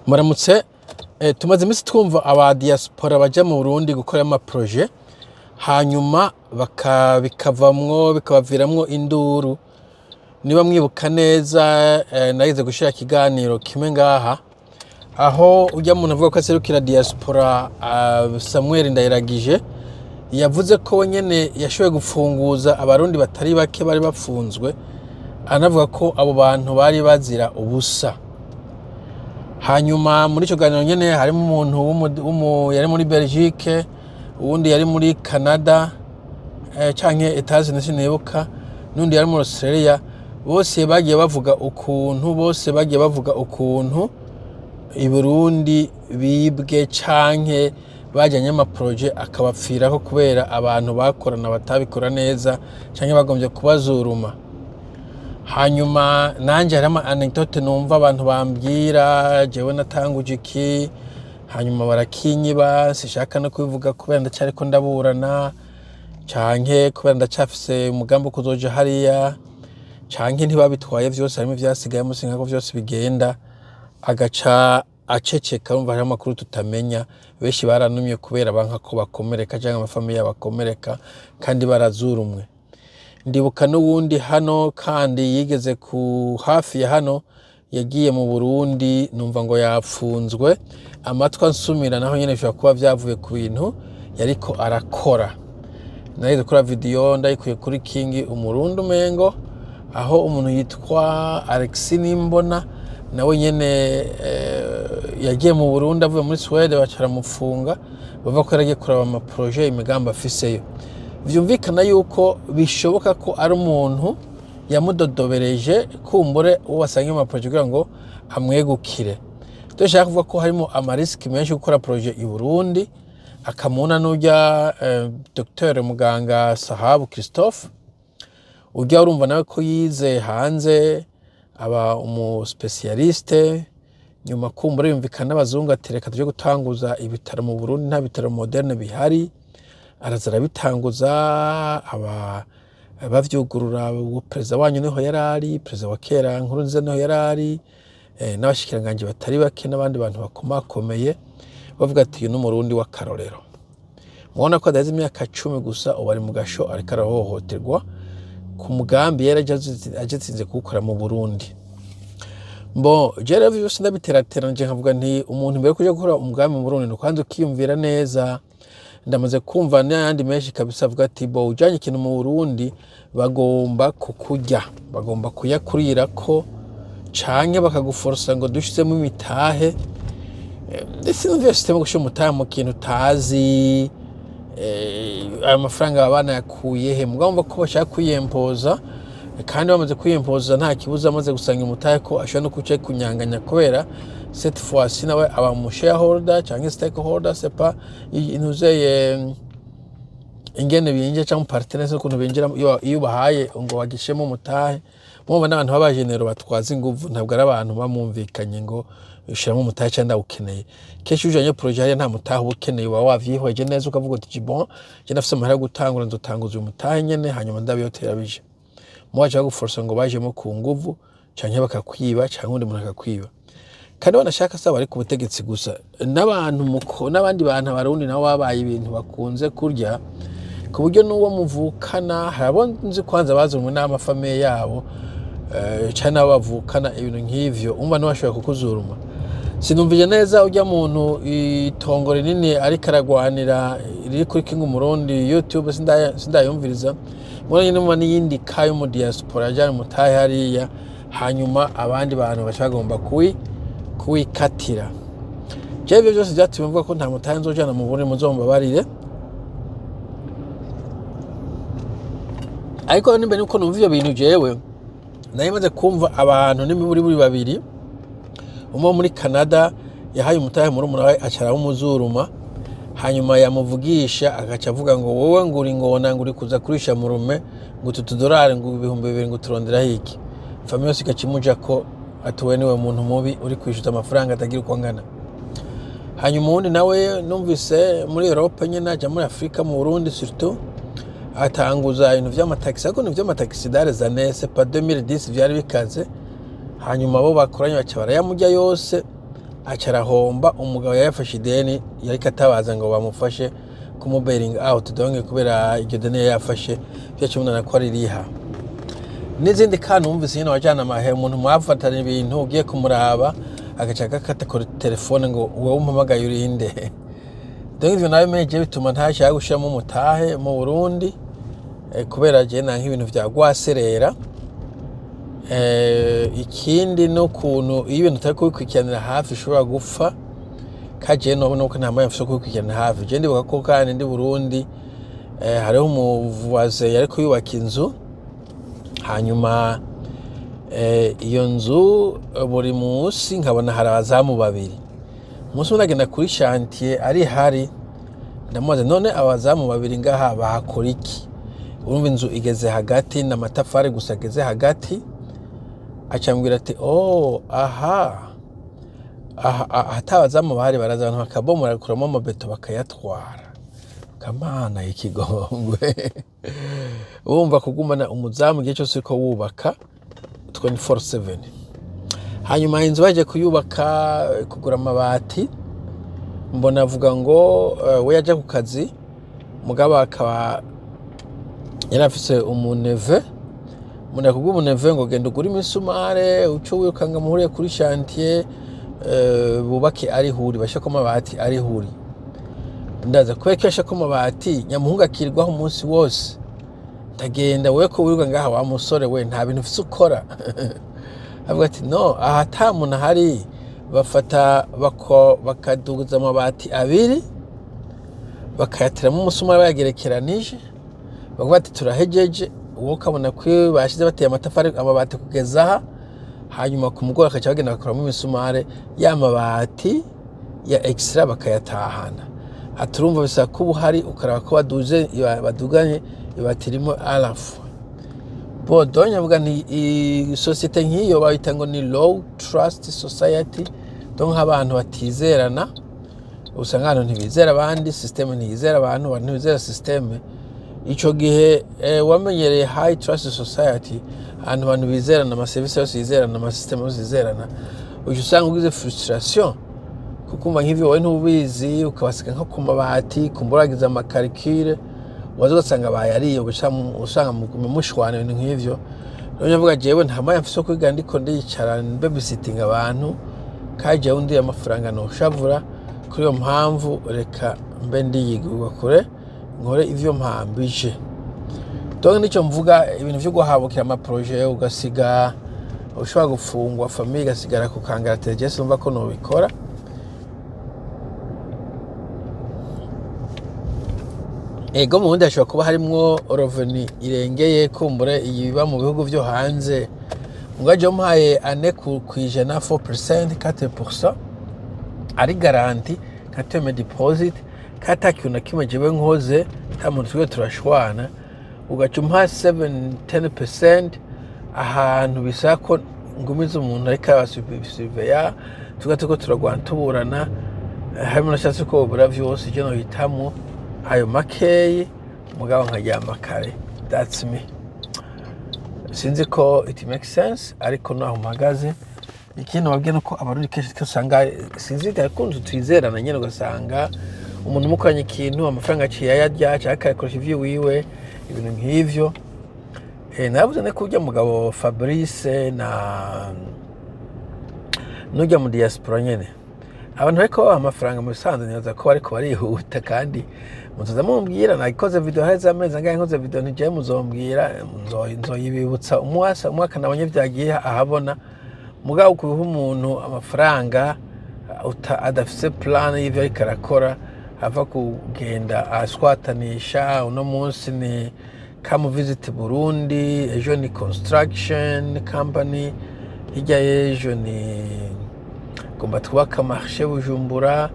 Muramutse tumaze iminsi twumva aba diaspora baja mu Burundi gukora ama projet hanyuma bikavamwo bikabaviramwo induru. Niba mwibuka neza nageze gushira ikiganiro kimwe ngaha aho ujya muntu avuga ko aserukira diaspora Samuel Ndayiragije yavuze ko nyene yashoboye gufunguza abarundi batari bake bari bafunzwe, anavuga ko abo bantu bari bazira ubusa. Hanyuma muri ico ganiro nyene harimo umuntu yari muri Belgique, uwundi yari muri Canada canke Etats-Unis sinibuka, nundi yari muri Australia. Bose bagiye bavuga ukuntu i Burundi bibwe canke bajanye ama projet akabapfiraho kubera abantu bakorana batabikora neza canke bagombye kubazuruma. Hanyuma nanje hari ama anecdote numva abantu bambwira jewe natanguje iki, hanyuma barakinyiba sishaka no kubivuga kubera ndacyariko ndaburana canke kubera ndacyafise umugambi wo kuzoja hariya canke ntibabitwaye vyose, harimo vyasigaye musi nkako vyose bigenda, agaca aceceka. Urumva hari amakuru tutamenya, benshi baranumye kubera banka ko bakomereka canke amafamiye yabakomereka kandi barazurumwe. Ndibuka n'uwundi hano kandi yigeze ku hafi ya hano yagiye mu Burundi, numva ngo yapfunzwe amatwa nsumira, naho nyene bishobora kuba vyavuye ku bintu yariko arakora. Nageze kuri video ndayikuye kuri King Umurundi umengo, aho umuntu yitwa Alexis Nimbona nawe nyene yagiye mu Burundi avuye muri Sweden bacaramufunga bava ko yaragiye kuraba ama projet imigambi afiseyo. Vyumvikana yuko bishoboka ko ari umuntu yamudodobereje kumbure uwo wasanga ama projet kugira ngo amwegukire. Dushaka kuvuga ko harimo ama risk menshi gukora projet i Burundi. Akamuna n'urya Dr Muganga Sahabu Christophe, urya urumva nawe ko yize hanze aba umu specialiste, nyuma kumbure yumvikana abazungu atereka tuje gutanguza ibitaro mu Burundi, nta bitaro moderne bihari, arazara bitanguza bavyugurura. Perezida wanyu niho yarari, perezida wa kera Nkurunziza niho yarari, n'abashikiranganje batari bake n'abandi bantu bakomakomeye bavuga ati uyu n'umurundi w'akarorero. Mubona ko adaze imyaka 10 gusa ubu ari mu gasho ariko arahohoterwa ku mugambi yarajetinze kuwukora mu Burundi. Mbo jere vyose ndabiterateranje nkavuga nti umuntu mbere kuja gukora umugambi mu Burundi kwanza ukiyumvira neza. Ndamaze kumva n'ayandi menshi kabisa avuga ati bo ujanye ikintu mu Burundi bagomba kukurya, bagomba kuyakurirako canke bakaguforosa ngo dushizemo imitahe. Ndetse n'ivyo system gushira umutahe mu kintu utazi, ayo mafaranga abana yakuye he? Mugomba ko bashaka kwiyempoza, kandi bamaze kwiyempoza nta kibuza amaze gusanga umutahe ko ashobora no kuca kunyanganya kubera cette fois-ci nawe aba mu shareholder canke stakeholder, c'est pas inuzeye ingene binje canke partenaires ukuntu binjira iyo bahaye ngo bagishemo umutahe. Mumva n'abantu babajenero batwaza inguvu, ntabwo ari abantu bamumvikanye ngo ushiramo umutahe cyangwa ukeneye. Keshi ujanye projet hariya nta mutahe ukeneye, wa wavyihweje neza ukavuga uti bon je nafise amahera gutangura nzotanguza uyu mutahe nyene hanyuma ndabiyotera bije. Mwaje guforsa ngo bajemo ku nguvu canke bakakwiba canke undi muntu akakwiba. Kandi banashaka saba ari ku butegetsi gusa, n'abandi bantu abarundi nabo babaye ibintu bakunze kurya ku buryo n'uwo muvukana harabonzi kwanza bazumwe n'amafamiye yabo cyane abo bavukana ibintu nk'ivyo, umva n'abashobora kukuzuruma. Sinumvije neza ujya muntu itongo rinini ariko aragwanira riri kuri King Umurundi YouTube sindayumviriza. Mwana nyine mu n'iyindi kayo mu diaspora ajana mutahe hariya, hanyuma abandi bantu bashagomba kuwikatira. Jebyo byose byatumye mvuga ko nta mutahe nzojana mu Burundi, muzomba barire. Ariko nimbe nuko numva ivyo bintu jewe nayimaze kumva abantu n'imiburi babiri, umwe muri Canada yahaye umutahe muri umurawe acara umuzuruma, hanyuma yamuvugisha agaca avuga ngo wowe nguri ngona nguri kuza kurisha murume ngo $2 ngo 2,000 ngo turondera hiki. Famille yose igacimuja ko atuwe niwe muntu mubi uri kwishuza amafaranga atagira uko angana. Hanyuma undi nawe numvise muri Europe nyene aja muri Afrika mu Burundi surtout atanguza ibintu vy'amataxi, ariko n'ivyo amataxi dareza nese pa 2010 vyari bikaze. Hanyuma bo bakoranye baca barayamurya yose acarahomba. Umugabo yayafashe ideni yariko atabaza ngo bamufashe kumubailing out donc kubera iryo deni yafashe byo cyumuna ko ririha. N'izindi kandi umvise nyine wajana amahe umuntu mwafatana ibintu ugiye kumuraba agaca gakata kuri telefone ngo wowe umpamagaye urinde. Donc ivyo nawe meje bituma ntashaka gushiramo umutahe mu Burundi kubera je nanka ibintu vya gwaserera. Ikindi no kuntu iyo ibintu utari kubikwikiranira hafi ushobora gupfa kaje nobona uko nta mpamvu yo kubikwikiranira hafi. Je ndibuka ko kandi ndi Burundi hariho umuvuwaze yari kuyubaka inzu, hanyuma iyo nzu buri munsi nkabona hari abazamu babiri. Umunsi umwe nagenda kuri chantier ari hari ndamubaza none abazamu babiri ngaha bahakora iki? Urumva inzu igeze hagati n'amatafari gusa ageze hagati. Acambwira ati aha atabazamu bahari baraza abantu bakabomora kuramo amabeto bakayatwara. Kamana ikigongwe. Urumva kugumana umuzamu igihe cyose uko wubaka 24/7. Hanyuma inzu baje kuyubaka kugura amabati, mbona avuga ngo we yaje ku kazi, mugabo akaba yarafise umuneve. Muna kugumu umuneve ngo genda ugura imisumare uco wirukanga muhuriye kuri chantier bubake ari huri bashaka amabati ari huri. Ndaza kwekesha ko amabati nyamuhunga akirirwaho umunsi wose. Ndagenda wewe ko wiruka ngaha wa musore we nta bintu ufise ukora. Avuga ati no aha ta muntu hari bafata bakaduguza amabati abiri bakayatiramo umusumari bayagerekeranije bavuga ati turahejeje. Uwo kabona ko bashize bateye amatafari amabati kugeza aha, hanyuma ku mugora akaca bagenda bakuramo imisumare y'amabati ya extra bakayatahana. Aturumva bisa ko ubuhari ukaraba ko baduganye ibatirimo alafu. Bodonya avuga ni societe nk'iyo bayita ngo ni low trust society, donc abantu batizerana. Usanga abantu ntibizera abandi, system ntizera abantu ntibizera system. Ico gihe wamenyereye high trust society, abantu bizerana, ama service yose yizerana, ama system yose yizerana, usanga ugize frustration kukumva nk'ivyo wowe ntubizi ukabasika nko ku mabati kumburagiza amakarikire wazo ugasanga bayariye usanga mushwana ibintu nk'ivyo. Rero nyavuga jewe nta mpamvu mfise kwiga ndiko ndicara babysitting abantu kaje undi amafaranga no shavura. Kuri iyo mpamvu reka mbe ndiyigurwa kure nkore ivyo mpambije. Donc nico mvuga ibintu vyo guhabukira ama projet ugasiga ushobora gufungwa famille gasigara ku kangaratete. Je umva ko no bikora. Ego mu Burundi ashobora kuba harimwo revenu irengeye kumbure iyiba mu bihugu vyo hanze. Mugaje mpaye ane kwijana 4% 4% ari garanti kateme deposit kataki unakima jewe nkoze ta muntu twe turashwana ugaca umpa 7-10% ahantu bisako ngumiza umuntu ariko abasubiveya tugateko turagwana tuburana. Harimo nashatse ko bura vyose je no hitamo ayo makeyi mugabo nkajyama kare. That's me. Sinzi ko it makes sense ariko naho mpagaze. Ikintu wabwiye nuko abarundi kenshi usanga sinzi gakunze twizerana nyene ugasanga umuntu mukoranye ikintu amafaranga aciye yarya cyaka yakoresha ivyo wiwe ibintu nk'ivyo. Navuze ne kujya mugabo Fabrice na nujya mu Diaspora nyene abantu bariko baha amafaranga mu bisanzwe neza ko bariko barihuta kandi muzoza mumbwira nagikoze video heza amezi angahe nkoze video nije muzombwira nzoyibibutsa umwaka nabonye vyagiye ahabona. Mugabo kubiha umuntu amafaranga adafise plan y'ivyo ariko arakora ava kugenda aswatanisha. Uno munsi ni come visit Burundi, ejo ni construction company, hirya y'ejo ni gomba twubaka marché Bujumbura,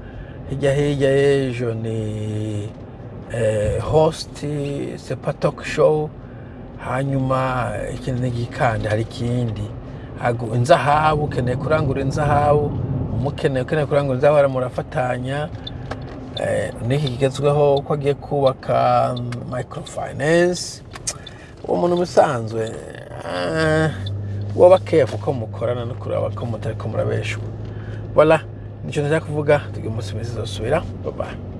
hirya y'ejo ni host c'est pas talk show. Hanyuma ikintu n'igikandi hari ikindi ago inzahabu keneye kurangura inzahabu umukene kurangura inzahabu murafatanya. Niki kigezweho ko agiye kubaka microfinance. Umuntu musanzwe woba careful ko mukorana no kuraba ko mutari ko murabeshwa. Voilà nico ndashaka kuvuga. Tugira umunsi mwiza uzosubira. Bye bye.